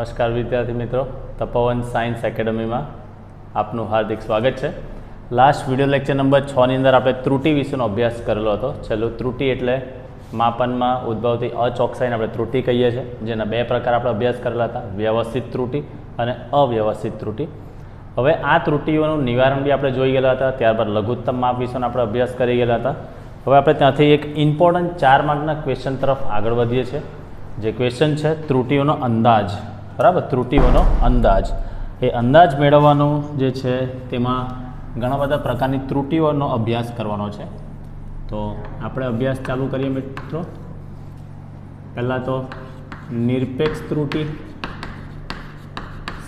નમસ્કાર વિદ્યાર્થી મિત્રો, તપોવન સાયન્સ એકેડમીમાં આપનું હાર્દિક સ્વાગત છે। લાસ્ટ વિડીયો લેક્ચર નંબર 6 ની અંદર આપણે ત્રુટિ વિશેનો અભ્યાસ કરેલો હતો। છેલ્લું ત્રુટિ એટલે માપનમાં ઉદ્ભવતી અચોકસાઈને આપણે ત્રુટિ કહીએ છીએ, જેના બે પ્રકાર આપણે અભ્યાસ કરેલા હતા, વ્યવસ્થિત ત્રુટિ અને અવ્યવસ્થિત ત્રુટિ। હવે આ ત્રુટિઓનું નિવારણ બી આપણે જોઈ ગયેલા હતા, ત્યારબાદ લઘુત્તમ માપ વિશેનો આપણે અભ્યાસ કરી ગયેલા હતા। હવે આપણે ત્યાંથી એક ઇમ્પોર્ટન્ટ 4 માર્કના ક્વેશ્ચન તરફ આગળ વધીએ છીએ, જે ક્વેશ્ચન છે ત્રુટિઓનો અંદાજ। બરાબર, ત્રુટિઓનો અંદાજ, એ અંદાજ મેળવવાનો જે છે તેમાં ઘણા બધા પ્રકારની ત્રુટિઓનો અભ્યાસ કરવાનો છે। તો આપણે અભ્યાસ ચાલુ કરીએ મિત્રો। પહેલાં તો નિરપેક્ષ ત્રુટિ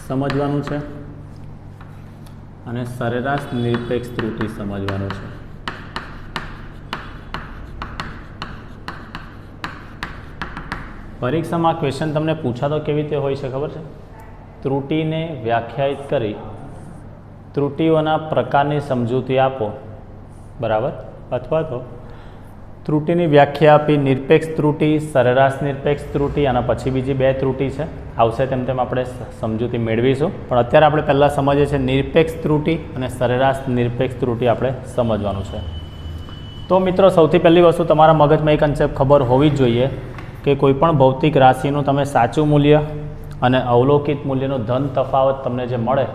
સમજવાનું છે અને સરેરાશ નિરપેક્ષ ત્રુટિ સમજવાનું છે। પરીક્ષામાં ક્વેશ્ચન તમને પૂછાતો કેવી રીતે હોય છે ખબર છે? ત્રુટિને વ્યાખ્યાયિત કરી ત્રુટિઓના પ્રકારની સમજૂતી આપો, બરાબર, અથવા તો ત્રુટિની વ્યાખ્યા આપી નિરપેક્ષ ત્રુટિ, સરેરાશ નિરપેક્ષ ત્રુટિ અને પછી બીજી બે ત્રુટિ છે આવશે, તેમ તેમ આપણે સમજૂતી મેળવીશું। પણ અત્યારે આપણે પહેલાં સમજીએ છીએ નિરપેક્ષ ત્રુટિ અને સરેરાશ નિરપેક્ષ ત્રુટિ આપણે સમજવાનું છે। તો મિત્રો, સૌથી પહેલી વસ્તુ તમારા મગજમાં એક કન્સેપ્ટ ખબર હોવી જ જોઈએ કે કોઈપણ ભૌતિક રાશિનું તમે સાચું મૂલ્ય અને અવલોકિત મૂલ્યનો ધન તફાવત તમને જે મળે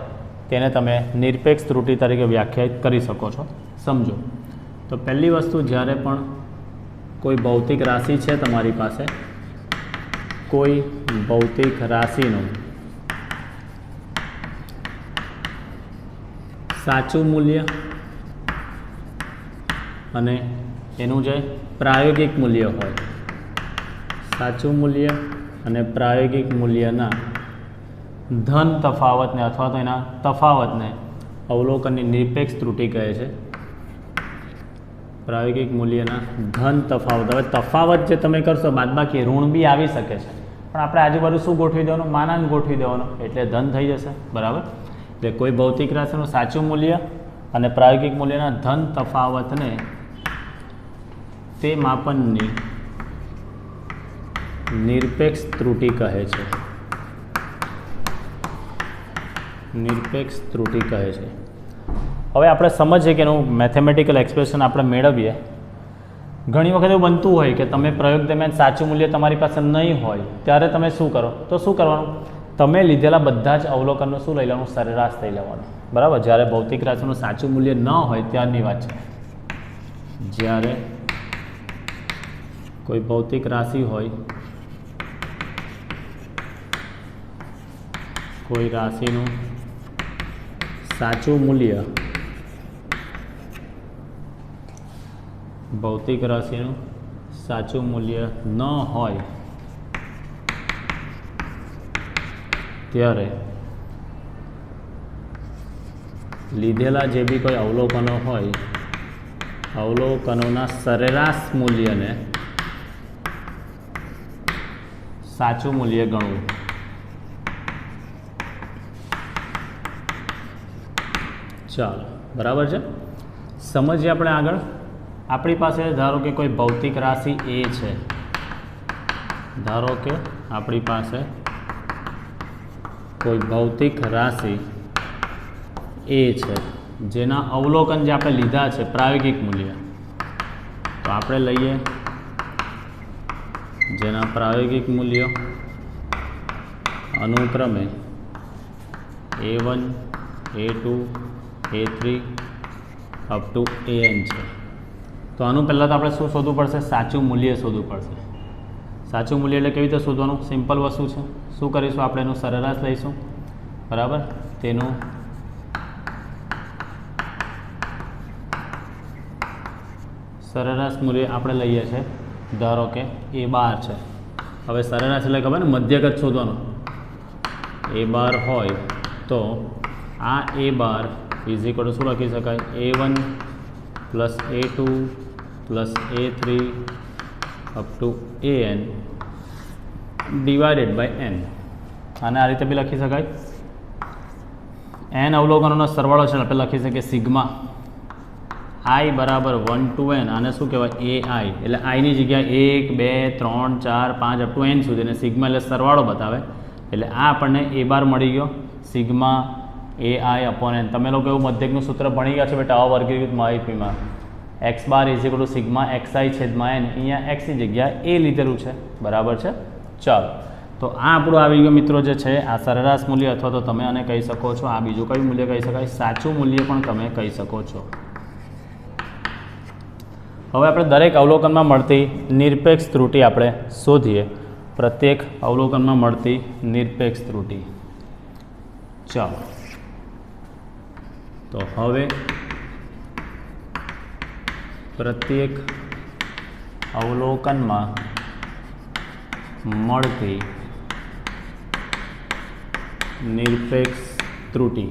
તેને તમે નિરપેક્ષ ત્રુટિ તરીકે વ્યાખ્યાયિત કરી શકો છો। સમજો તો પહેલી વસ્તુ, જ્યારે પણ કોઈ ભૌતિક રાશિ છે તમારી પાસે, કોઈ ભૌતિક રાશિનું સાચું મૂલ્ય અને એનું જે પ્રાયોગિક મૂલ્ય હોય, સાચું મૂલ્ય અને પ્રાયોગિક મૂલ્યના ધન તફાવતને અથવા તો એના તફાવતને અવલોકનની નિરપેક્ષ ત્રુટિ કહે છે। પ્રાયોગિક મૂલ્યના ધન તફાવત, હવે તફાવત જે તમે કરશો બાદબાકી ઋણ બી આવી શકે છે, પણ આપણે આજુબાજુ શું ગોઠવી દેવાનું? માનાંક ગોઠવી દેવાનો, એટલે ધન થઈ જશે, બરાબર। એટલે કોઈ ભૌતિક રાશિનું સાચું મૂલ્ય અને પ્રાયોગિક મૂલ્યના ધન તફાવતને તે માપનની નિરપેક્ષ ત્રુટિ કહે છે, નિરપેક્ષ ત્રુટિ કહે છે। હવે આપણે સમજીએ કે એનું મેથેમેટિકલ એક્સપ્રેશન આપણે મેળવીએ। ઘણી વખત એવું બનતું હોય કે તમે પ્રયોગ દરમિયાન સાચું મૂલ્ય તમારી પાસે નહીં હોય, ત્યારે તમે શું કરો? તો શું કરવાનું? તમે લીધેલા બધા જ અવલોકનનું શું લઈ લેવાનું? સરેરાશ લઈ લેવાનું, બરાબર। જ્યારે ભૌતિક રાશિનું સાચું મૂલ્ય ન હોય ત્યારની વાત છે। જ્યારે કોઈ ભૌતિક રાશિ હોય, કોઈ રાશિનું સાચું મૂલ્ય, ભૌતિક રાશિનું સાચું મૂલ્ય ન હોય ત્યારે લીધેલા જે બી કોઈ અવલોકનો હોય, અવલોકનોના સરેરાશ મૂલ્યને સાચું મૂલ્ય ગણવું। ચાલો, બરાબર છે, સમજીએ આપણે આગળ। આપણી પાસે ધારો કે કોઈ ભૌતિક રાશિ એ છે, ધારો કે આપણી પાસે કોઈ ભૌતિક રાશિ એ છે, જેના અવલોકન જે આપણે લીધા છે પ્રાયોગિક મૂલ્ય, તો આપણે લઈએ જેના પ્રાયોગિક મૂલ્યો અનુક્રમે A1, A2, A3 up to AN છે। તો આનું પહેલાં તો આપણે શું શોધવું પડશે? સાચું મૂલ્ય શોધવું પડશે। સાચું મૂલ્ય એટલે કેવી રીતે શોધવાનું? સિમ્પલ વસ્તુ છે। શું કરીશું? આપણે એનું સરેરાશ લઈશું, બરાબર। તેનું સરેરાશ મૂલ્ય આપણે લઈએ છીએ, ધારો કે A12 છે। હવે સરેરાશ એટલે ખબર ને, મધ્યગત શોધવાનું। A12 હોય તો આ A12 ઇઝ ઇક્વલ ટુ શું લખી શકાય? A1 plus A2 plus A3 up to AN divided by N। આને આ રીતે બી લખી શકાય। N અવલોકનોનો સરવાળો છે, આપણે લખી શકીએ સિગ્મા I બરાબર 1 to N, આને શું કહેવાય? AI, એટલે આઈની જગ્યાએ 1, 2, 3, 4, 5 અપ ટુ N સુધી, અને સિગ્મા એટલે સરવાળો બતાવે। એટલે આ આપણને એ બાર મળી ગયો sigma A I upon N. તમે લોકો એવું મધ્યકનું સૂત્ર ભણી ગયા છો બેટા અવર્ગીકૃત માહિતીમાં. X bar is equal to sigma x i છેદમાં એન. અહીંયા એક્સની જગ્યાએ એ લીધેલું છે, બરાબર છે. ચાલો, તો આ આપણું આવી ગયું મિત્રો જે છે આ સરેરાશ મૂલ્ય, અથવા તો તમે આને કહી શકો છો આ બીજું કયું મૂલ્ય કહી શકાય, સાચું મૂલ્ય પણ તમે કહી શકો છો. હવે આપણે દરેક અવલોકનમાં મળતી નિરપેક્ષ ત્રુટિ આપણે શોધીએ. પ્રત્યેક અવલોકનમાં મળતી નિરપેક્ષ ત્રુટિ. ચાલો, તો હવે પ્રત્યેક અવલોકનમાં મળતી નિરપેક્ષ ત્રુટિ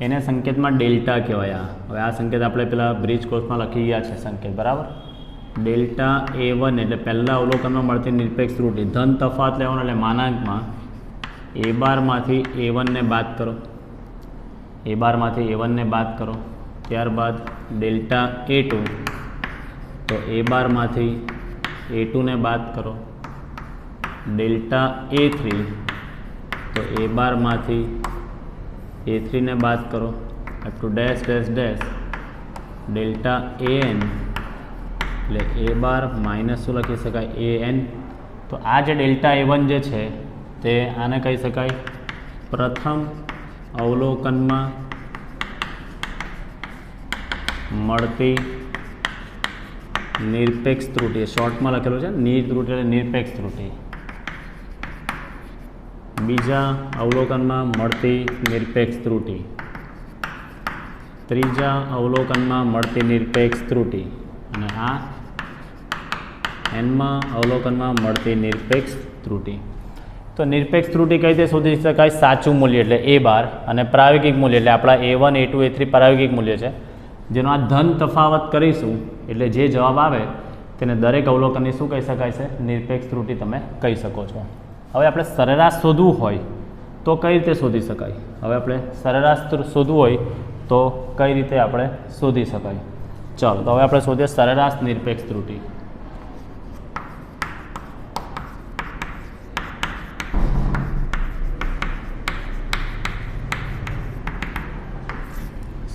એને સંકેતમાં ડેલ્ટા કહેવાય. હવે આ સંકેત આપણે પેલા બ્રિજ કોર્સમાં લખી ગયા છે સંકેત, બરાબર. ડેલ્ટા A1 એટલે પહેલાં અવલોકનમાં મળતી નિરપેક્ષ ત્રુટિ. ધન તફાવત લેવાનો એટલે માનાંકમાં A બારમાંથી A1 ને બાદ કરો, A બારમાંથી A1 ને બાદ કરો. ત્યારબાદ ડેલ્ટા A2 તો A બારમાંથી A2 ને બાદ કરો. ડેલ્ટા A3 તો A બારમાંથી A3 ને બાદ કરો. Up to dash dash dash delta AN એટલે A બાર માઇનસ શું લખી શકાય AN. તો આ જે ડેલ્ટા A1 જે છે તે આને કહી શકાય પ્રથમ અવલોકનમાં મળતી નિરપેક્ષ ત્રુટિ. શોર્ટમાં લખેલું છે નિર ત્રુટિ એટલે નિરપેક્ષ ત્રુટિ. બીજા અવલોકનમાં મળતી નિરપેક્ષ ત્રુટિ. ત્રીજા અવલોકનમાં મળતી નિરપેક્ષ ત્રુટિ. અને આ એનમાં અવલોકનમાં મળતી નિરપેક્ષ ત્રુટિ. તો નિરપેક્ષ ત્રુટિ કઈ રીતે શોધી શકાય? સાચું મૂલ્ય એટલે A બાર અને પ્રાયોગિક મૂલ્ય એટલે આપણા A1 A2 A3 પ્રાયોગિક મૂલ્ય છે, જેનો આ ધન તફાવત કરીશું એટલે જે જવાબ આવે તેને દરેક અવલોકનની શું કહી શકાય છે? નિરપેક્ષ ત્રુટિ તમે કહી શકો છો. હવે આપણે સરેરાશ શોધવું હોય તો કઈ રીતે શોધી શકાય? હવે આપણે સરેરાશ શોધવું હોય તો કઈ રીતે આપણે શોધી શકાય? ચાલો, તો હવે આપણે શોધીએ સરેરાશ નિરપેક્ષ ત્રુટિ.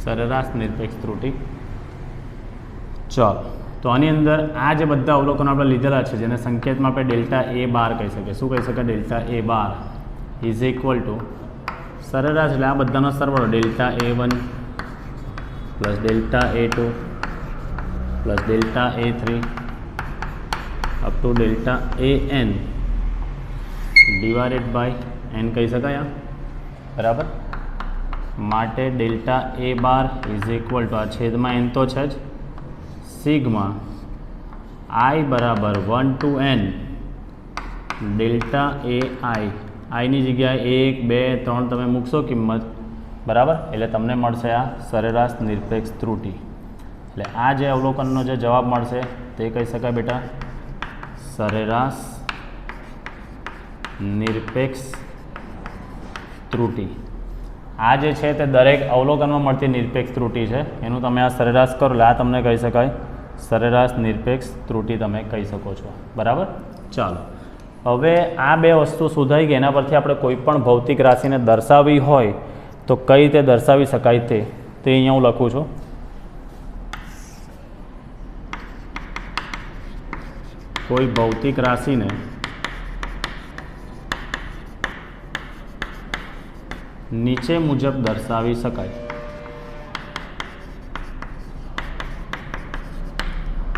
સરેરાશ નિરપેક્ષ ત્રુટિ. ચાલો, તો આની અંદર આ જે બધા અવલોકનો આપણે લીધેલા છે જેને સંકેતમાં આપણે ડેલ્ટા A બાર કહી શકીએ. શું કહી શકાય? Delta A bar is equal to સરેરાશ એટલે આ બધાનો સરવાળો delta A1 plus delta A2 plus delta A3 up to delta AN divided by n કહી શકાય, બરાબર. માટે delta A bar is equal to આ છેદમાં n તો છે જ સિગ્મા I બરાબર 1 to n ડેલ્ટા AI. આઈની જગ્યાએ 1 2 3 તમે મૂકશો કિંમત, બરાબર, એટલે તમને મળશે આ સરેરાશ નિરપેક્ષ ત્રુટિ. એટલે આ જે અવલોકનનો જે જવાબ મળશે તે કહી શકાય બેટા સરેરાશ નિરપેક્ષ ત્રુટિ. આ જે છે તે દરેક અવલોકનમાં મળતી નિરપેક્ષ ત્રુટિ છે, એનું તમે આ સરેરાશ કરો એટલે આ તમને કહી શકાય સરેરાશ નિરપેક્ષ ત્રુટિ તમે કહી શકો છો, બરાબર. ચાલો, હવે આ બે વસ્તુ શોધાઈ ગઈ. એના પરથી આપણે કોઈ પણ ભૌતિક રાશિને દર્શાવવી હોય તો કઈ રીતે દર્શાવી શકાય તે અહીંયા હું લખું છું. કોઈ ભૌતિક રાશિને નીચે મુજબ દર્શાવી શકાય.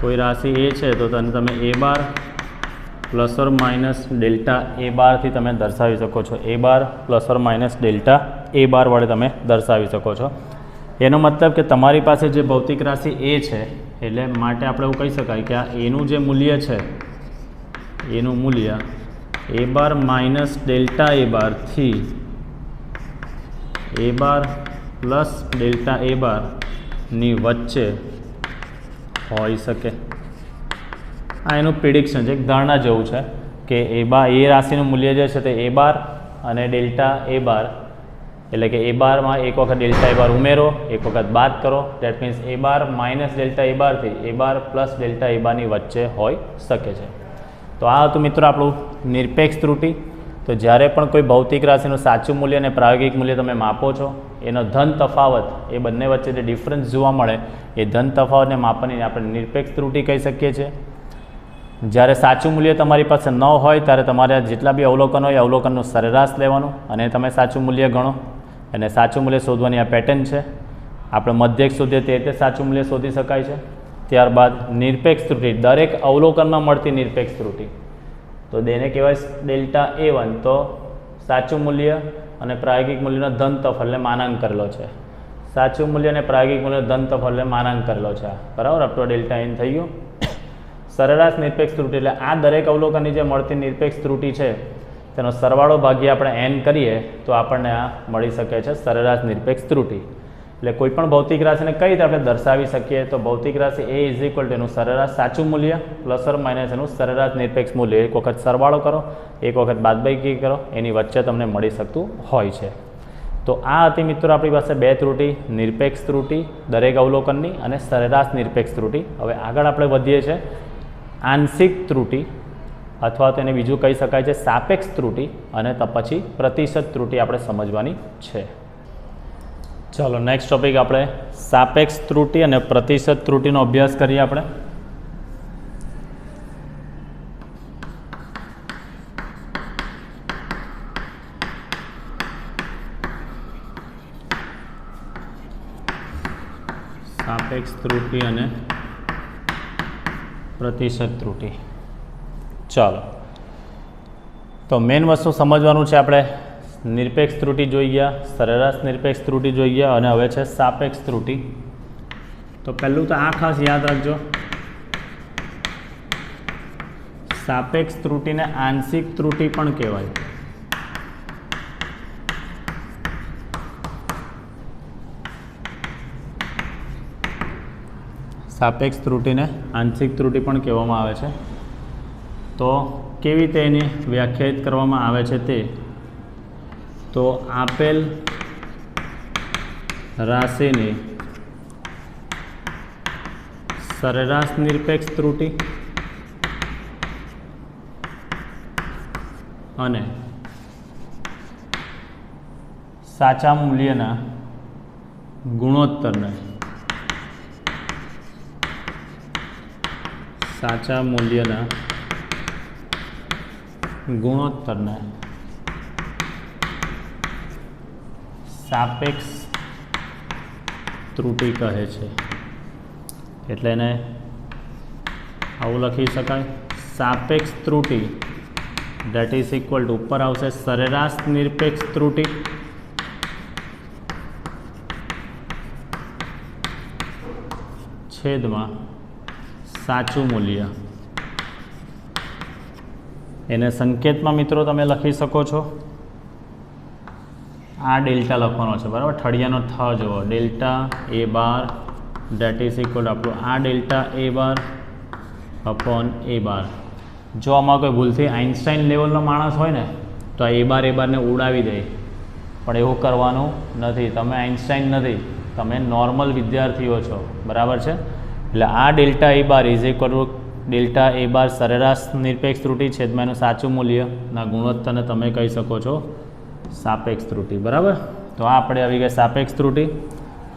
કોઈ રાશિ એ છે તો તમે A bar plus or minus delta A બારથી તમે દર્શાવી શકો છો. A bar plus or minus delta A બાર વડે તમે દર્શાવી શકો છો. એનો મતલબ કે તમારી પાસે જે ભૌતિક રાશિ A છે એટલે માટે આપણે એવું કહી શકાય કે આ એનું જે મૂલ્ય છે એનું મૂલ્ય A bar minus delta A બારથી A bar plus delta A બારની વચ્ચે હોઈ શકે. આ એનું પ્રિડિક્શન છે, એક ધારણા જેવું છે કે એ રાશિનું મૂલ્ય જે છે તે A બાર અને ડેલ્ટા A બાર એટલે કે A બારમાં એક વખત ડેલ્ટા A બાર ઉમેરો, એક વખત બાદ કરો. That means A bar minus delta A બારથી A bar plus delta A બારની વચ્ચે હોઈ શકે છે. તો આ હતું મિત્રો આપણું નિરપેક્ષ ત્રુટિ. તો તો જ્યારે પણ કોઈ ભૌતિક રાશિનું સાચું મૂલ્ય અને પ્રાયોગિક મૂલ્ય તમે માપો છો, એનો ધન તફાવત, એ બંને વચ્ચે જે ડિફરન્સ જોવા મળે એ ધન તફાવતને માપવાની આપણે નિરપેક્ષ ત્રુટિ કહી શકીએ છીએ. જ્યારે સાચું મૂલ્ય તમારી પાસે ન હોય ત્યારે તમારે જેટલા બી અવલોકન હોય એ અવલોકનનું સરેરાશ લેવાનું અને તમે સાચું મૂલ્ય ગણો. અને સાચું મૂલ્ય શોધવાની આ પેટર્ન છે. આપણે મધ્યક શોધીએ તે રીતે સાચું મૂલ્ય શોધી શકાય છે. ત્યારબાદ નિરપેક્ષ ત્રુટિ, દરેક અવલોકનમાં મળતી નિરપેક્ષ ત્રુટિ, તો તેને કહેવાય ડેલ્ટા A1. તો સાચું મૂલ્ય અને પ્રાયોગિક મૂલ્યનો ધન તફાવત એટલે માનાંક કરેલો છે. સાચું મૂલ્ય અને પ્રાયોગિક મૂલ્યનો ધન તફાવત એટલે માનાંક કરેલો છે, બરાબર. અપ ટુ ડેલ્ટા N થઈ ગયું. સરેરાશ નિરપેક્ષ ત્રુટિ એટલે આ દરેક અવલોકનની જે મળતી નિરપેક્ષ ત્રુટિ છે તેનો સરવાળો ભાગ્યે આપણે n કરીએ તો આપણને આ મળી શકે છે સરેરાશ નિરપેક્ષ ત્રુટિ. એટલે કોઈ પણ ભૌતિક રાશિને કઈ રીતે આપણે દર્શાવી શકીએ? તો ભૌતિક રાશિ A ઇઝ ઇક્વલ ટુ એનું સરેરાશ સાચું મૂલ્ય પ્લસ ઓર માઇનસ એનું સરેરાશ નિરપેક્ષ મૂલ્ય. એક વખત સરવાળો કરો, એક વખત બાદબાકી કરો, એની વચ્ચે તમને મળી શકતું હોય છે. તો આ હતી મિત્રો આપણી પાસે બે ત્રુટિ, નિરપેક્ષ ત્રુટિ દરેક અવલોકનની અને સરેરાશ નિરપેક્ષ ત્રુટિ. હવે આગળ આપણે વધીએ છીએ આંશિક ત્રુટિ, અથવા તો એને બીજું કહી શકાય છે સાપેક્ષ ત્રુટિ, અને તો પછી પ્રતિશત ત્રુટિ આપણે સમજવાની છે. ચાલો નેક્સ્ટ ટોપિક આપણે સાપેક્ષ ત્રુટિ અને પ્રતિશત ત્રુટિનો અભ્યાસ કરીએ. આપણે સાપેક્ષ ત્રુટિ અને પ્રતિશત ત્રુટિ. ચાલો, તો મેઇન વસ્તુ સમજવાનું છે. આપણે નિરપેક્ષ ત્રુટિ જોઈ ગયા, સરેરાશ નિરપેક્ષ ત્રુટિ જોઈ ગયા, અને હવે છે સાપેક્ષ ત્રુટિ. તો પહેલું તો આ ખાસ યાદ રાખજો, સાપેક્ષ ત્રુટિને આંશિક ત્રુટિ પણ કહેવાય. સાપેક્ષ ત્રુટિને આંશિક ત્રુટિ પણ કહેવામાં આવે છે. તો કેવી રીતે એને વ્યાખ્યાયિત કરવામાં આવે છે તે, તો આપેલ રાશિની સરેરાશ નિરપેક્ષ ત્રુટિ અને સાચા મૂલ્યના ગુણોત્તરને સાપેક્ષ ત્રુટિ કહે છે. એટલે એને આવું લખી શકાય, સાપેક્ષ ત્રુટિ દેટ ઇઝ ઇક્વલ ટુ, ઉપર આવશે સરેરાશ નિરપેક્ષ ત્રુટિ છેદમાં સાચું મૂલ્ય. એને સંકેતમાં મિત્રો તમે લખી શકો છો, આ ડેલ્ટા લખવાનો છે, બરાબર. ઠળિયાનો થ જુઓ, delta A bar that is equal two આપણું આ delta A bar upon A બાર. જો આમાં કોઈ ભૂલથી આઇન્સ્ટાઈન લેવલનો માણસ હોય ને તો આ A બારને ઉડાવી દે, પણ એવું કરવાનું નથી. તમે આઇન્સ્ટાઈન નથી, તમે નોર્મલ વિદ્યાર્થીઓ છો, બરાબર છે. એટલે આ delta A bar is equal to delta A બાર સરેરાશ નિરપેક્ષ ત્રુટિ છેદમાં એનું સાચું મૂલ્યના ગુણોત્તરને તમે કહી શકો છો સાપેક્ષ ત્રુટિ, બરાબર. તો આ આપણે આવી ગઈ સાપેક્ષ ત્રુટિ.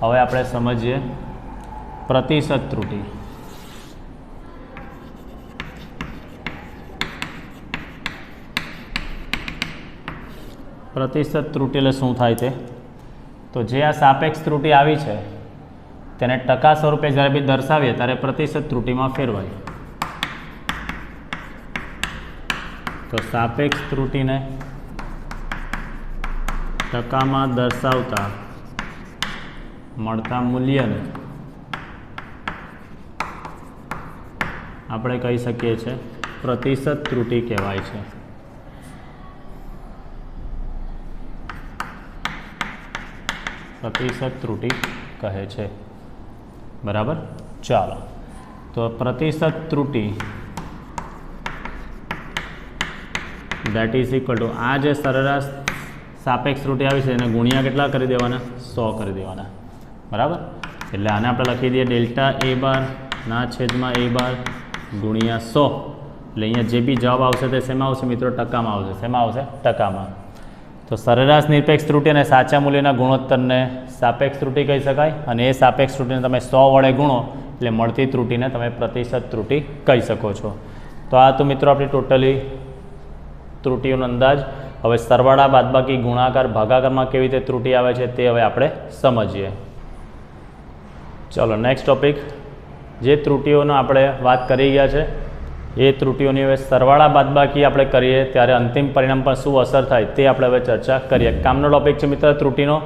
હવે આપણે સમજીએ પ્રતિશત ત્રુટિ. પ્રતિશત ત્રુટિ એટલે શું થાય છે? તો જે આ સાપેક્ષ ત્રુટિ આવી છે તેને ટકા સ્વરૂપે જ્યારે બી દર્શાવીએ ત્યારે પ્રતિશત ત્રુટિમાં ફેરવાય. તો સાપેક્ષ ત્રુટિને ટકામાં દર્શાવતા મળતા મૂલ્યને આપણે કહી શકીએ છીએ પ્રતિશત ત્રુટિ કહેવાય છે. પ્રતિશત ત્રુટિ કહે છે, બરાબર. ચાલો, તો પ્રતિશત ત્રુટિ દેટ ઇઝ ઇક્વલ ટુ આ જે સરેરાશ સાપેક્ષ ત્રુટિ આવી છે એને ગુણ્યા કેટલા કરી દેવાના? 100 કરી દેવાના, બરાબર. એટલે આને આપણે લખી દઈએ ડેલ્ટા A બાર ના છેદમાં A બાર ગુણ્યા 100. એટલે અહીંયા જે બી જવાબ આવશે તે શેમાં આવશે મિત્રો? ટકામાં આવશે. શેમાં આવશે? ટકામાં. તો સરેરાશ નિરપેક્ષ ત્રુટિ અને સાચા મૂલ્યના ગુણોત્તરને સાપેક્ષ ત્રુટિ કહી શકાય, અને એ સાપેક્ષ ત્રુટિને તમે 100 વડે ગુણો એટલે મળતી ત્રુટિને તમે પ્રતિશત ત્રુટિ કહી શકો છો. તો આ તો મિત્રો આપણી ટોટલી ત્રુટિઓનો અંદાજ. હવે સરવાળા, બાદબાકી, ગુણાકાર, ભાગાકારમાં કેવી રીતે ત્રુટિ આવે છે તે હવે આપણે સમજીએ. ચલો નેક્સ્ટ ટોપિક. જે ત્રુટિઓનો આપણે વાત કરી ગયા છે એ ત્રુટિઓની હવે સરવાળા બાદબાકી આપણે કરીએ ત્યારે અંતિમ પરિણામ પર શું અસર થાય તે આપણે હવે ચર્ચા કરીએ. કામનો ટોપિક છે મિત્ર ત્રુટિનો.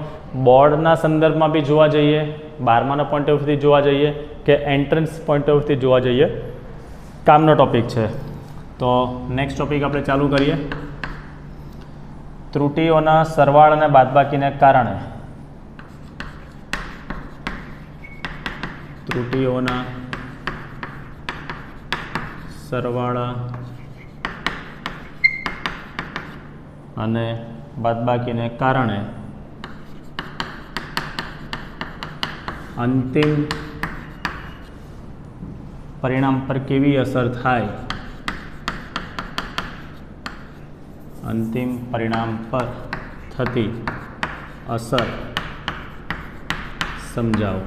બોર્ડના સંદર્ભમાં બી જોવા જઈએ, 12માના પોઈન્ટ ઓફ વ્યૂથી જોવા જઈએ કે એન્ટ્રન્સ પોઈન્ટ ઓફ વ્યૂથી જોવા જઈએ, કામનો ટોપિક છે. તો નેક્સ્ટ ટોપિક આપણે ચાલુ કરીએ. ત્રુટિઓના સરવાળા અને બાદબાકીને કારણે ત્રુટિઓના સરવાળા અને બાદબાકીને કારણે અંતિમ પરિણામ પર કેવી અસર થાય? અંતિમ પરિણામ પર થતી અસર સમજાવો.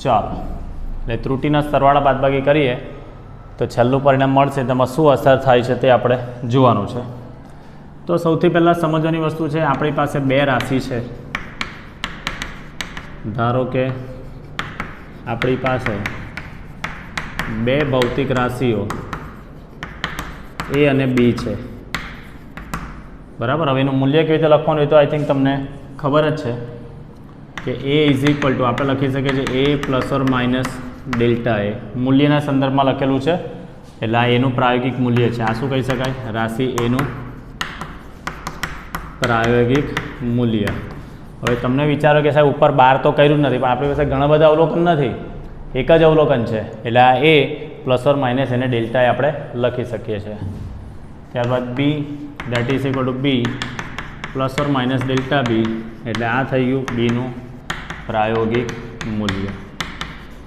ચાલો, એટલે ત્રુટિના સરવાળા બાદબાકી કરીએ તો છેલ્લું પરિણામ મળશે, તેમાં શું અસર થાય છે તે આપણે જોવાનું છે. તો સૌથી પહેલાં સમજવાની વસ્તુ છે, આપણી પાસે બે રાશિ છે. ધારો કે આપણી પાસે બે ભૌતિક રાશિઓ એ અને બી છે, બરાબર. હવે એનું મૂલ્ય કેવી રીતે લખવાનું હોય તો આઈ થિંક તમને ખબર જ છે કે એ ઇઝ ઇક્વલ ટુ આપણે લખી શકીએ છીએ એ પ્લસ ઓર માઇનસ ડેલ્ટા એ. મૂલ્યના સંદર્ભમાં લખેલું છે એટલે આ એનું પ્રાયોગિક મૂલ્ય છે. આ શું કહી શકાય? રાશિ એનું પ્રાયોગિક મૂલ્ય. હવે તમને વિચારો કે સાહેબ ઉપર 12 તો કર્યું જ નથી, પણ આપણી પાસે ઘણા બધા અવલોકન નથી, એક જ અવલોકન છે એટલે આ એ પ્લસ ઓર માઇનસ એને ડેલ્ટા એ આપણે લખી શકીએ છીએ. ત્યારબાદ b that is equal to b plus or minus delta બી, એટલે આ થઈ ગયું બીનું પ્રાયોગિક મૂલ્ય.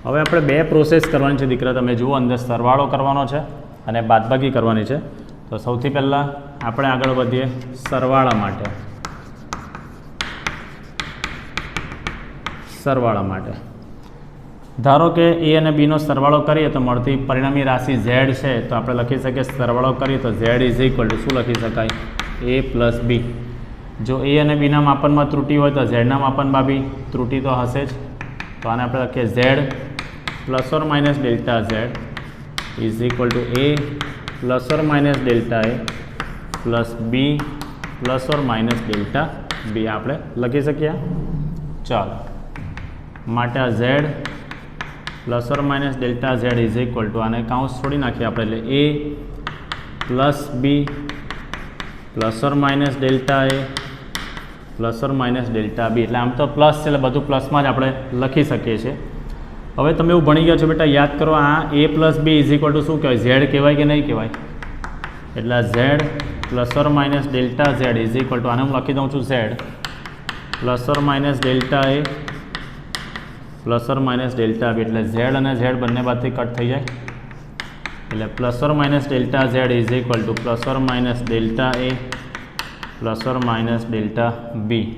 હવે આપણે બે પ્રોસેસ કરવાની છે દીકરા, તમે જુઓ અંદર સરવાળો કરવાનો છે અને બાદબાકી કરવાની છે. તો સૌથી પહેલાં આપણે આગળ વધીએ સરવાળા માટે. સરવાળા માટે ધારો કે એ અને બીનો સરવાળો કરીએ તો મળતી પરિણામી રાશિ ઝેડ છે, તો આપણે લખી શકીએ સરવાળો કરીએ તો ઝેડ ઇઝ ઇક્વલ ટુ શું લખી શકાય? એ પ્લસ બી. જો એ અને બીના માપનમાં ત્રુટિ હોય તો ઝેડના માપનમાં બી ત્રુટિ તો હશે જ. તો આને આપણે લખીએ z plus or minus delta Z is equal to A plus or minus delta A plus b plus or minus delta બી આપણે લખી શકીએ. ચાલો, માટે આ Z plus or minus delta Z is equal to આને કાઉન્સ છોડી નાખીએ આપણે એટલે a plus b plus or minus delta A plus or minus delta બી. એટલે આમ તો પ્લસ છે એટલે બધું પ્લસમાં જ આપણે લખી શકીએ છીએ. હવે તમે એવું ભણી ગયા છો બેટા, યાદ કરો આ a plus b is equal to શું કહેવાય? ઝેડ કહેવાય કે નહીં કહેવાય? એટલે આ Z plus or minus delta Z is equal to આને હું લખી દઉં છું z plus or minus delta A plus or minus delta બી. એટલે ઝેડ અને ઝેડ બંને બાજુથી કટ થઈ જાય એટલે plus or minus delta Z is equal to plus or minus delta A plus or minus delta બી.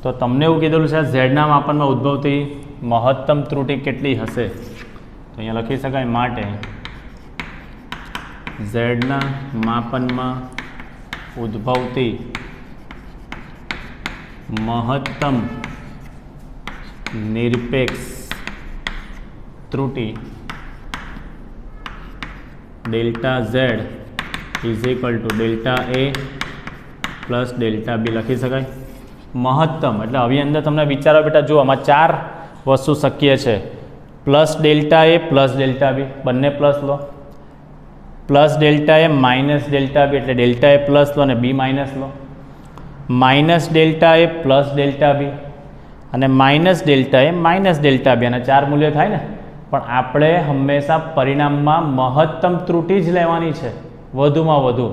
તો તમને એવું કીધેલું છે ઝેડના માપનમાં ઉદ્ભવતી મહત્તમ ત્રુટિ કેટલી હશે? તો અહીંયા લખી શકાય માટે ઝેડના માપનમાં ઉદ્ભવતી મહત્તમ નિરપેક્ષ ત્રુટિ delta Z is equal to delta A plus delta b લખી શકાય. મહત્તમ એટલે હવે અંદર તમને વિચારો બેટા, જુઓ આમાં 4 વસ્તુ શક્ય છે. પ્લસ ડેલ્ટા એ પ્લસ ડેલ્ટા બી, બંને plus law. Plus delta A minus delta બી, એટલે ડેલ્ટા એ પ્લસ લો અને બી માઇનસ લો. માઇનસ ડેલ્ટા એ પ્લસ ડેલ્ટા બી અને minus delta A minus delta બી, અને 4 મૂલ્ય થાય ને. પણ આપણે હંમેશા પરિણામમાં મહત્તમ ત્રુટિ જ લેવાની છે, વધુમાં વધુ.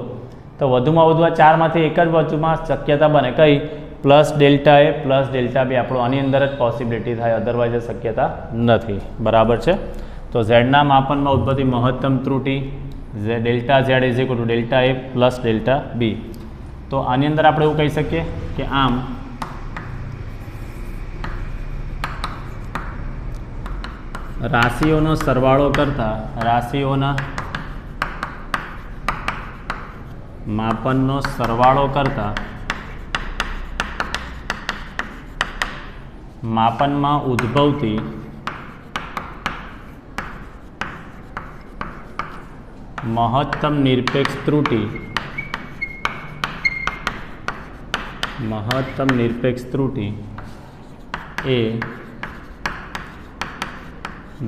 તો વધુમાં વધુ આ 4માંથી એક જ વસ્તુમાં શક્યતા બને, કઈ? પ્લસ ડેલ્ટા એ પ્લસ ડેલ્ટા બી. આપણું આની અંદર જ પોસિબિલિટી થાય, અદરવાઇઝ શક્યતા નથી. બરાબર છે? તો ઝેડના માપનમાં ઉદ્ભવતી મહત્તમ ત્રુટિ delta Z is equal to delta A plus delta બી. તો આની અંદર આપણે એવું કહી શકીએ કે આમ રાશિઓનો સરવાળો કરતા રાશિઓના માપનનો સરવાળો કરતા માપનમાં ઉદ્ભવતી મહત્તમ નિરપેક્ષ ત્રુટિ એ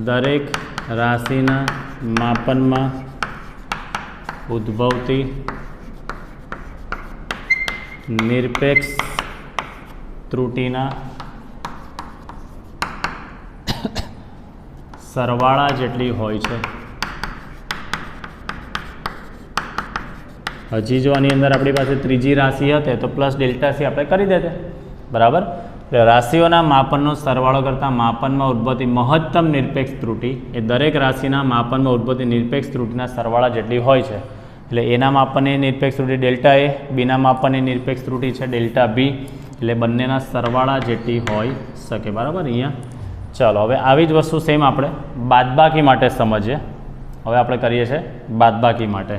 દરેક રાશિના માપનમાં ઉદ્ભવતી નિરપેક્ષ ત્રુટિના સરવાળા જેટલી હોય છે. હજી જો આની અંદર આપણી પાસે ત્રીજી રાશિ હતી તો પ્લસ ડેલ્ટા સી આપણે કરી દેતે, બરાબર. એટલે રાશિઓના માપનનો સરવાળો કરતાં માપનમાં ઉદ્ભવતી મહત્તમ નિરપેક્ષ ત્રુટિ એ દરેક રાશિના માપનમાં ઉદ્ભવતી નિરપેક્ષ ત્રુટિના સરવાળા જેટલી હોય છે. એટલે એના માપનની નિરપેક્ષ ત્રુટિ ડેલ્ટા એ, બીના માપનની નિરપેક્ષ ત્રુટિ છે ડેલ્ટા બી, એટલે બંનેના સરવાળા જેટલી હોઈ શકે, બરાબર. અહીંયા ચાલો હવે આવી જ વસ્તુ સેમ આપણે બાદબાકી માટે સમજીએ. હવે આપણે કરીએ છીએ બાદબાકી માટે.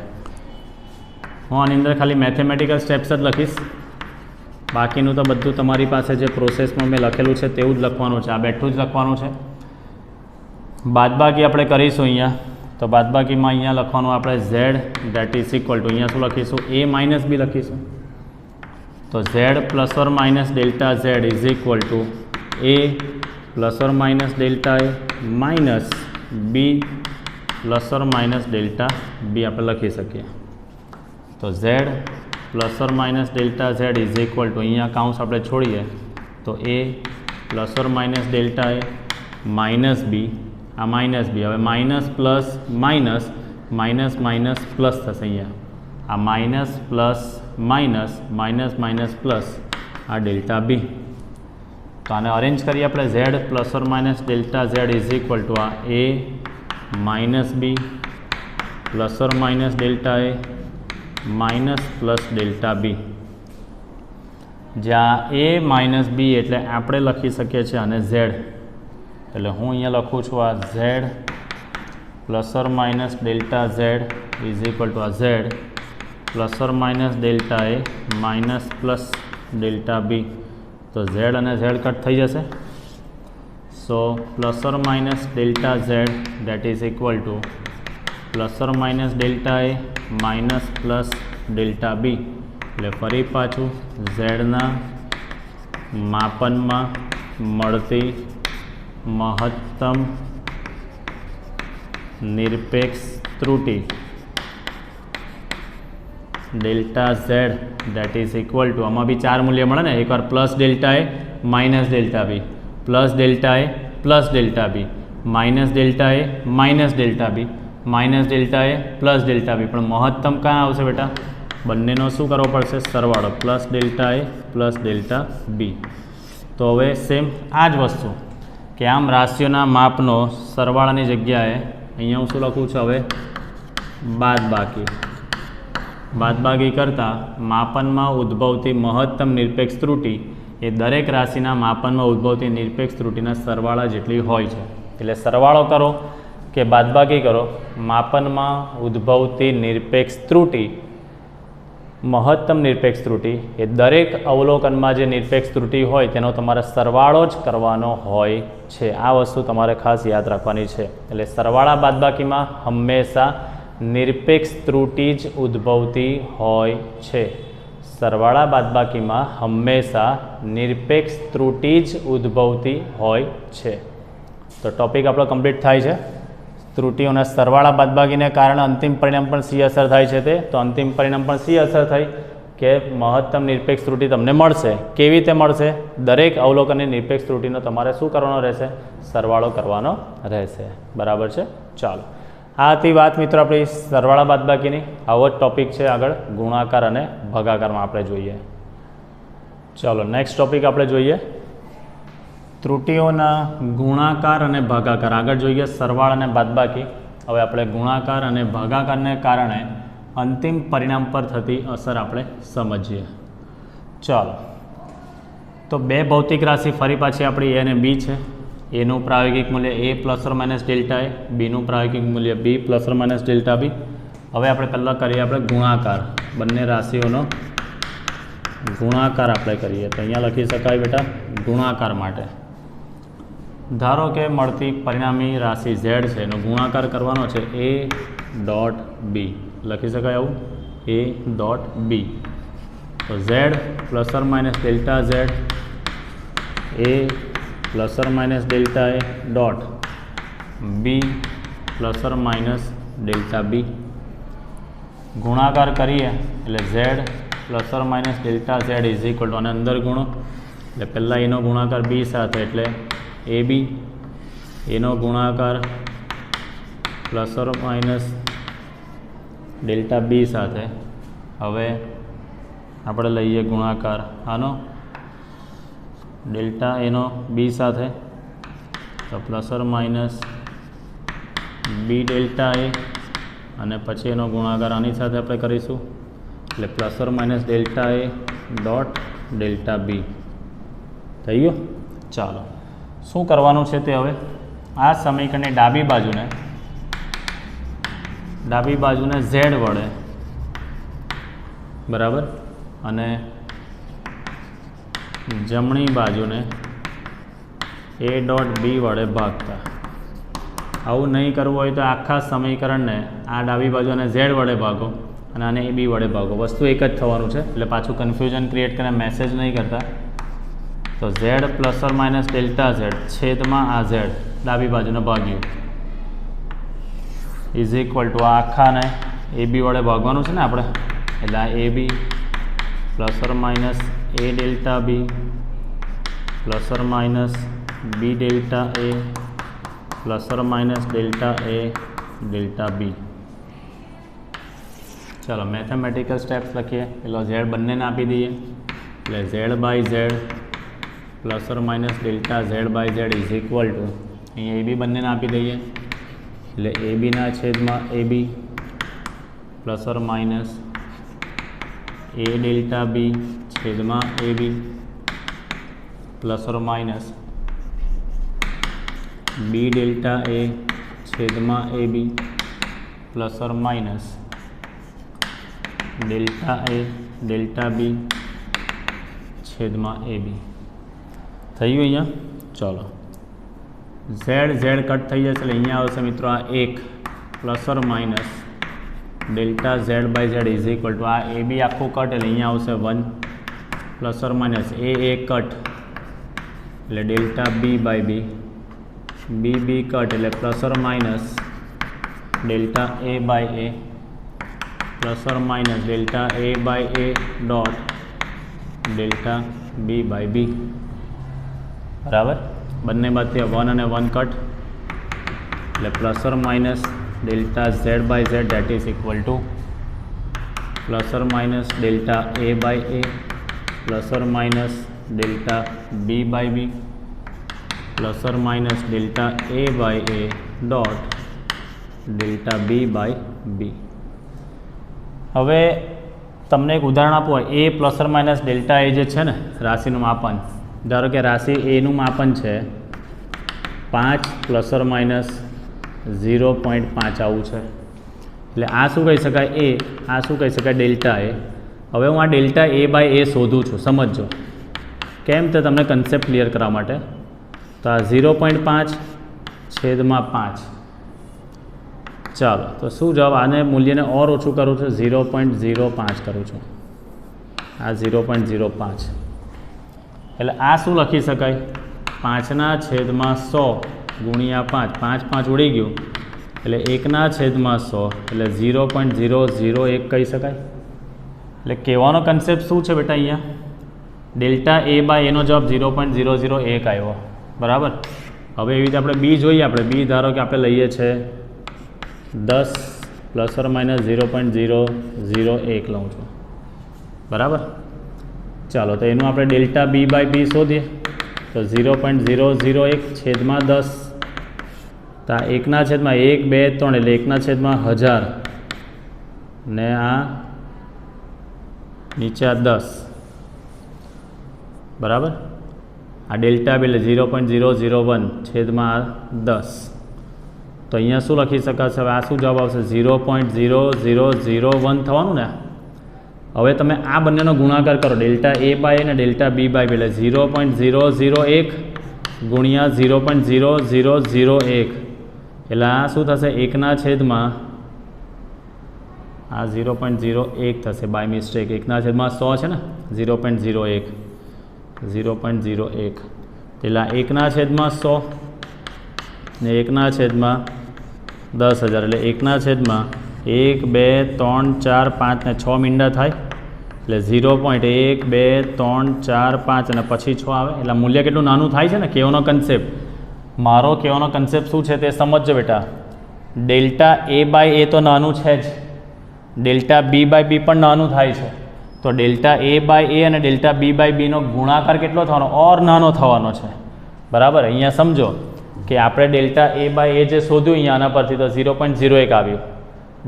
હું આની અંદર ખાલી મેથેમેટિકલ સ્ટેપ્સ જ લખીશ, બાકીનું તો બધું તમારી પાસે જે પ્રોસેસમાં મેં લખેલું છે તેવું જ લખવાનું છે, આ બેઠું જ લખવાનું છે. બાદબાકી આપણે કરીશું અહીંયા, તો બાદબાકીમાં અહીંયા લખવાનું આપણે Z that is equal to અહીંયા શું લખીશું એ માઇનસ બી લખીશું. તો Z plus or minus delta Z is equal to A plus or minus delta A minus B plus or minus delta બી આપણે લખી શકીએ. તો Z plus or minus delta Z is equal to અહીંયા કાઉન્સ આપણે છોડીએ તો A plus or minus delta A minus B, આ માઇનસ બી, હવે minus plus minus minus minus plus થશે. અહીંયા આ minus plus minus minus minus plus આ ડેલ્ટા બી. તો આને અરેન્જ કરીએ આપણે Z plus or minus delta Z is equal to આ A minus B plus or minus delta A minus plus delta B, જ્યાં એ માઇનસ બી એટલે આપણે લખી શકીએ છીએ અને ઝેડ. એટલે હું અહીંયા લખું છું આ Z plus or minus delta Z is equal to આ Z plus or minus delta A minus plus delta બી. તો ઝેડ અને ઝેડ કટ થઈ જશે. So plus or minus delta Z that is equal to plus or minus delta A minus plus delta બી. એટલે ફરી પાછું ઝેડના માપનમાં મળતી મહત્તમ નિરપેક્ષ ત્રુટિ delta Z that is equal to આમાં બી 4 મૂલ્ય મળે ને, એકવાર plus delta A minus delta B, plus delta A plus delta B, minus delta A minus delta B, minus delta A plus delta B. પણ મહત્તમ ક્યાં આવશે બેટા? બંનેનો શું કરવો પડશે? સરવાળો, પ્લસ ડેલ્ટા એ પ્લસ ડેલ્ટા બી. તો હવે સેમ આ જ વસ્તુ કે આમ રાશિઓના માપનો સરવાળાની જગ્યાએ અહીંયા હું શું લખું છું હવે? બાદબાકી. બાદબાકી કરતાં માપનમાં ઉદ્ભવતી મહત્તમ નિરપેક્ષ ત્રુટિ એ દરેક રાશિના માપનમાં ઉદ્ભવતી નિરપેક્ષ ત્રુટિના સરવાળા જેટલી હોય છે. એટલે સરવાળો કરો કે બાદબાકી કરો, માપનમાં ઉદ્ભવતી નિરપેક્ષ ત્રુટિ, મહત્તમ નિરપેક્ષ ત્રુટિ એ દરેક અવલોકનમાં જે નિરપેક્ષ ત્રુટિ હોય તેનો તમારે સરવાળો જ કરવાનો હોય છે. આ વસ્તુ તમારે ખાસ યાદ રાખવાની છે. એટલે સરવાળા બાદબાકીમાં હંમેશા નિરપેક્ષ ત્રુટિ જ ઉદ્ભવતી હોય છે. સરવાળા બાદબાકીમાં હંમેશા નિરપેક્ષ ત્રુટિ જ ઉદ્ભવતી હોય છે. તો ટોપિક આપણો કમ્પ્લીટ થાય છે. ત્રુટિઓના સરવાળા બાદબાકીને કારણે અંતિમ પરિણામ પણ સી અસર થાય છે. તો અંતિમ પરિણામ પણ સી અસર થઈ કે મહત્તમ નિરપેક્ષ ત્રુટિ તમને મળશે. કેવી રીતે મળશે? દરેક અવલોકનની નિરપેક્ષ ત્રુટિનો તમારે શું કરવાનો રહેશે? સરવાળો કરવાનો રહેશે. બરાબર છે? ચાલો, આ હતી વાત મિત્રો આપણી સરવાળા બાદબાકીની. આવો જ ટોપિક છે આગળ ગુણાકાર અને ભાગાકારમાં આપણે જોઈએ. ચાલો નેક્સ્ટ ટોપિક આપણે જોઈએ ત્રુટિઓના ગુણાકાર અને ભાગાકાર આગળ જોઈએ સરવાળા અને બાદબાકી. હવે આપણે ગુણાકાર અને ભાગાકારને કારણે અંતિમ પરિણામ પર થતી અસર આપણે સમજીએ. ચાલો, તો બે ભૌતિક રાશિ ફરી પાછી આપણી એ અને બી છે. એનું પ્રાયોગિક મૂલ્ય a ± ડેલ્ટા એ, બીનું પ્રાયોગિક મૂલ્ય b ± ડેલ્ટા બી. હવે આપણે પહેલાં કરીએ આપણે ગુણાકાર, બંને રાશિઓનો ગુણાકાર આપણે કરીએ. તો અહીંયા લખી શકાય બેટા ગુણાકાર માટે ધારો કે મળતી પરિણામી રાશિ z છે એનો ગુણાકાર કરવાનો છે a ડોટ બી. લખી શકાય આવું a ડોટ બી. તો z ± delta z a ± delta A dot b ± delta B. ગુણાકાર કરીએ એટલે z ± delta z is equal to અને અંદર ગુણો એટલે પહેલાં એનો ગુણાકાર b સાથે એટલે એ બી, એનો ગુણાકાર ± ડેલ્ટા બી સાથે. હવે આપણે લઈએ ગુણાકાર આનો ડેલ્ટા એનો બી સાથે તો ± બી ડેલ્ટા એ અને પછી એનો ગુણાકાર આની સાથે આપણે કરીશું એટલે ± delta A dot delta B થઈ ગયું. ચાલો, શું કરવાનું છે તે હવે આ સમીકરણની ડાબી બાજુને z વડે બરાબર અને જમણી બાજુને a ડોટ બી વડે ભાગતા. આવું નહીં કરવું હોય તો આખા સમીકરણને આ ડાબી બાજુ અને z વડે ભાગો અને આને એ બી વડે ભાગો. વસ્તુ એક જ થવાનું છે એટલે પાછું કન્ફ્યુઝન ક્રિએટ કરીને મેસેજ નહીં કરતા. તો z ± ડેલ્ટા z છેદમાં આ z ડાબી બાજુને ભાગ્યું ઇઝ ઇક્વલ ટુ આ આખાને એ બી વડે ભાગવાનું છે ને આપણે એટલે આ A B ± a delta B ± B delta A ± delta A delta B. ચાલો મેથેમેટિકલ સ્ટેપ્સ લખીએ. પેલો z બંનેને આપી દઈએ એટલે z/z ± delta z/z is equal to અહીંયા એ બી બંનેને આપી દઈએ એટલે એ બીના છેદમાં એ બી ± a ડેલ્ટા બી છેદમાં એ બી ± બી ડેલ્ટા એ છેદમાં એ બી ± ડેલ્ટા એ ડેલ્ટા બી છેદમાં એ બી થઈ ગયું અહીંયા. ચાલો z કટ થઈ જશે એટલે અહીંયા આવશે મિત્રો આ 1 ± delta z/z is equal to આ એ બી આખું કટ એટલે અહીંયા આવશે 1 ± એ કટ એટલે ડેલ્ટા b/b બી કટ એટલે ± delta a/a ± delta a/a dot delta b/b બરાબર. બંને બાજુથી 1 અને 1 કટ એટલે ± delta z/z that is equal two ± delta a/a ± delta b/b ± delta a/a dot delta b/b. હવે તમને એક ઉદાહરણ આપો a ± ડેલ્ટા એ જે છે ને રાશિનું માપન, ધારો કે રાશિ એનું માપન છે 5 ± 0.5 આવું છે એટલે આ શું કહી શકાય એ, આ શું કહી શકાય ડેલ્ટા એ. હવે હું આ ડેલ્ટા a/a શોધું છું, સમજો કેમ તે તમને કન્સેપ્ટ ક્લિયર કરવા માટે. તો આ 0.5 છેદમાં 5. ચાલો તો શું જવાબ, આને મૂલ્યને ઓર ઓછું કરું છું 0.05 કરું છું, આ 0.05 એટલે આ શું લખી શકાય 5/100 ગુણ્યા 5, 5 5 ઉડી ગયું એટલે 1/100 એટલે 0.001 કહી શકાય. એટલે કહેવાનો કન્સેપ્ટ શું છે બેટા, અહીંયા ડેલ્ટા a/a નો જવાબ 0.001 આવ્યો બરાબર. હવે એવી રીતે આપણે બી જોઈએ. આપણે બી ધારો કે આપણે લઈએ છીએ 10 ± 0.001 લઉં છું બરાબર. ચાલો તો એનું આપણે ડેલ્ટા b/b શોધીએ. તો 0.001 છેદમાં 10 તો આ 1/1 2 3 એટલે 1/1000 ને આ નીચે આ 10 બરાબર. આ ડેલ્ટા બી એટલે 0.001 છેદમાં 10. તો અહીંયા શું લખી શકાશે? હવે આ શું જવાબ આવશે? 0.0001 થવાનું ને. હવે તમે આ બંનેનો ગુણાકાર કરો, ડેલ્ટા એ બાય અને ડેલ્ટા બી બાય એટલે 0.001 ગુણ્યા 0.0001 એટલે આ શું થશે? 1/છેદમાં આ 0.01 થશે બાય મિસ્ટેક. 1/100 છે ને, 0.01 એટલે 1/100 ને 1/10,000 એટલે 1/1 2 3 4 5 ને 6 મીંડા થાય એટલે 0.1 2 3 4 5 અને પછી 6 આવે એટલે મૂલ્ય કેટલું નાનું થાય છે ને. કહેવાનો કન્સેપ્ટ, મારો કહેવાનો કન્સેપ્ટ શું છે તે સમજજો બેટા. ડેલ્ટા એ બાય એ તો નાનું છે જ, ડેલ્ટા બી બાય બી પણ નાનું થાય છે. તો ડેલ્ટા એ બાય એ અને ડેલ્ટા બી બાય બીનો ગુણાકાર કેટલો થવાનો? ઓર નાનો થવાનો છે. બરાબર. અહીંયા સમજો કે આપણે ડેલ્ટા એ બાય એ જે શોધ્યું અહીંયા આના પરથી તો 0.01 આવ્યું.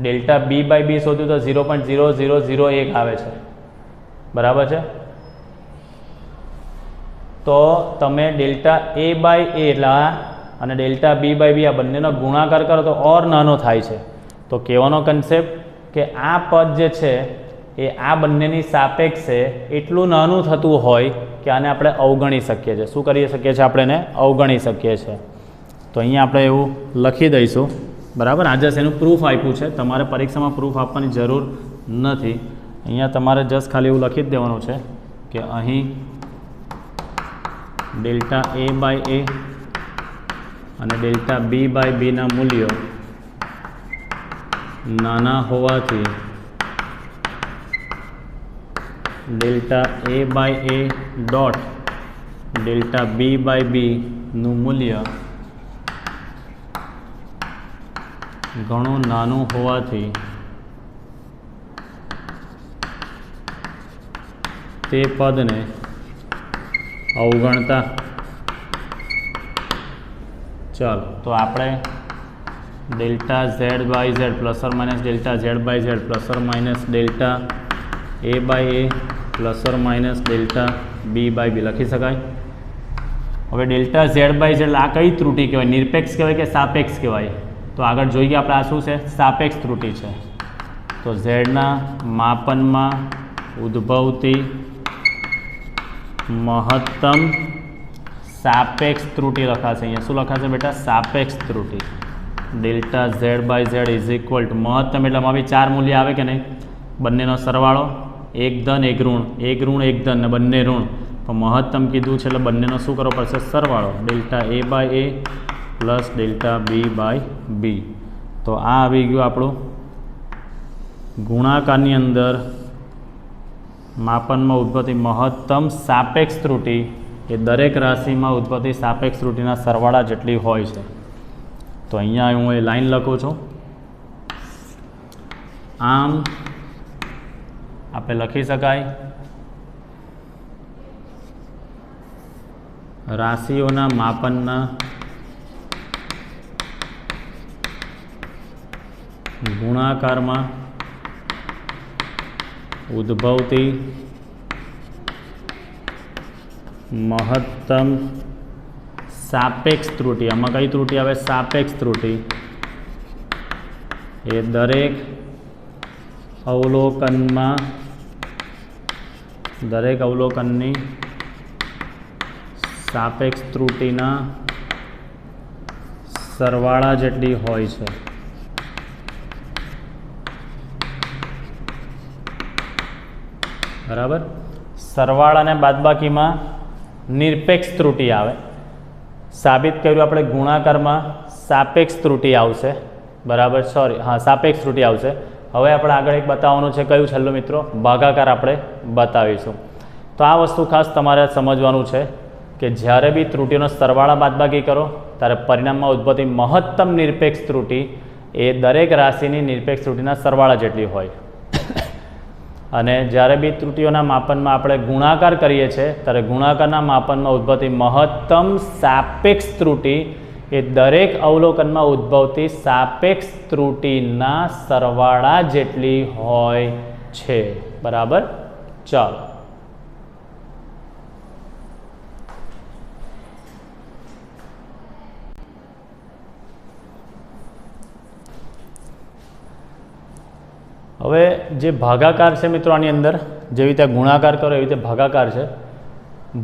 ડેલ્ટા બી બાય બી શોધ્યું તો 0.0001 આવે છે. બરાબર છે. તો તમે ડેલ્ટા એ બાય એ એટલે અને ડેલ્ટા બી બાય બી આ બંનેનો ગુણાકાર કરો તો ઓર નાનો થાય છે. તો કહેવાનો કન્સેપ્ટ કે આ પદ જે છે એ આ બંનેની સાપેક્ષે એટલું નાનું થતું હોય કે આને આપણે અવગણી શકીએ છીએ. શું કરી શકીએ છીએ? આપણે એને અવગણી શકીએ છીએ. તો અહીંયા આપણે એવું લખી દઈશું. બરાબર. આજે એનું પ્રૂફ આપ્યું છે, તમારે પરીક્ષામાં પ્રૂફ આપવાની જરૂર નથી. અહીંયા તમારે જસ્ટ ખાલી એવું લખી જ દેવાનું છે કે અહીં ડેલ્ટા એ બાય એ અને ડેલ્ટા બી બાય બીના મૂલ્યો નાના હોવાથી delta A by A dot delta B by બીનું મૂલ્ય ઘણું નાનું હોવાથી તે પદને અવગણતા. ચાલો તો આપણે delta Z by Z plus or minus delta Z by Z plus or minus delta A by A plus or minus delta B by B લખી શકાય. હવે ડેલ્ટા ઝેડ બાય ઝેડ આ કઈ ત્રુટિ કહેવાય? નિરપેક્ષ કહેવાય કે સાપેક્ષ કહેવાય? તો આગળ જોઈએ આપણે આ શું છે? સાપેક્ષ ત્રુટિ છે. તો ઝેડના માપનમાં ઉદ્ભવતી મહત્તમ સાપેક્ષ ત્રુટિ લખાશે. અહીંયા શું લખાશે બેટા? સાપેક્ષ ત્રુટિ. Delta Z by Z is equal to મહત્તમ એટલે આમાં બી 4 મૂલ્ય આવે કે નહીં? બંનેનો સરવાળો, એક ધન એક ઋણ, એક ઋણ એક ધન ને બંને ઋણ. તો મહત્તમ કીધું છે એટલે બંનેનો શું કરવો પડશે? સરવાળો. Delta A by A plus delta B by B. તો આ આવી ગયું આપણું ગુણાકારની અંદર માપનમાં ઉદ્ભવતી મહત્તમ સાપેક્ષ ત્રુટિ એ દરેક રાશિમાં ઉદ્ભવતી સાપેક્ષ ત્રુટિના સરવાળા જેટલી હોય છે. તો અહીંયા હું એ લાઈન લખું છું. આમ આપણે લખી શકાય રાશિઓના માપનના ગુણાકારમાં ઉદ્ભવતી મહત્તમ સાપેક્ષ ત્રુટિ. આમાં કઈ ત્રુટિ આવે? સાપેક્ષ ત્રુટિ. એ દરેક અવલોકનની સાપેક્ષ ત્રુટિના સરવાળા જેટલી હોય છે. બરાબર. સરવાળા અને બાદબાકીમાં નિરપેક્ષ ત્રુટિ આવે. સાબિત કર્યું આપણે ગુણાકારમાં સાપેક્ષ ત્રુટિ આવશે. બરાબર. સાપેક્ષ ત્રુટિ આવશે. હવે આપણે આગળ એક બતાવવાનું છે. કયું છેલ્લું મિત્રો? ભાગાકાર આપણે બતાવીશું. તો આ વસ્તુ ખાસ તમારે સમજવાનું છે કે જ્યારે બી ત્રુટિનો સરવાળા બાદબાકી કરો ત્યારે પરિણામમાં ઉદ્ભવતી મહત્તમ નિરપેક્ષ ત્રુટિ એ દરેક રાશિની નિરપેક્ષ ત્રુટિના સરવાળા જેટલી હોય. અને જ્યારે બી ત્રુટીઓના માપનમાં આપણે ગુણાકાર કરીએ છીએ ત્યારે ગુણાકારના માપનમાં ઉદ્ભવતી મહત્તમ સાપેક્ષ ત્રુટિ એ દરેક અવલોકનમાં ઉદ્ભવતી સાપેક્ષ ત્રુટિના સરવાળા જેટલી હોય છે. બરાબર. ચાલો, હવે જે ભાગાકાર છે મિત્રો, આની અંદર જેવી રીતે ગુણાકાર કરો એવી રીતે ભાગાકાર છે.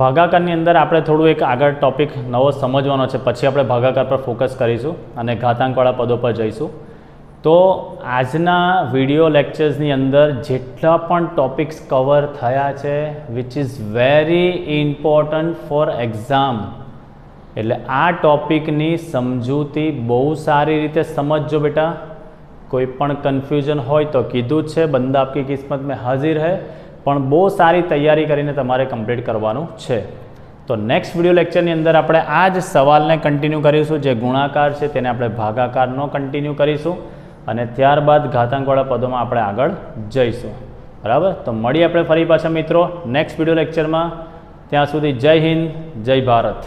ભાગાકારની અંદર આપણે થોડું એક આગળ ટોપિક નવો સમજવાનો છે, પછી આપણે ભાગાકાર પર ફોકસ કરીશું અને ઘાતાંકવાળા પદો પર જઈશું. તો આજના વિડીયો લેક્ચર્સની અંદર જેટલા પણ ટોપિક્સ કવર થયા છે which is very important for exam, એટલે આ ટોપિકની સમજૂતી બહુ સારી રીતે સમજજો બેટા. કોઈ પણ કન્ફ્યુઝન હોય તો કીધું જ છે, બંદા આપકી કિસ્મત મેં હાજર હૈ, પણ બહુ સારી તૈયારી કરીને તમારે કમ્પ્લીટ કરવાનું છે. તો નેક્સ્ટ વિડીયો લેક્ચરની અંદર આપણે આ જ સવાલને કન્ટિન્યુ કરીશું. જે ગુણાકાર છે તેને આપણે ભાગાકારનો કન્ટિન્યુ કરીશું અને ત્યારબાદ ઘાતાંકવાળા પદોમાં આપણે આગળ જઈશું. બરાબર. તો મળીએ આપણે ફરી પાછા મિત્રો નેક્સ્ટ વિડીયો લેક્ચરમાં. ત્યાં સુધી જય હિન્દ, જય ભારત.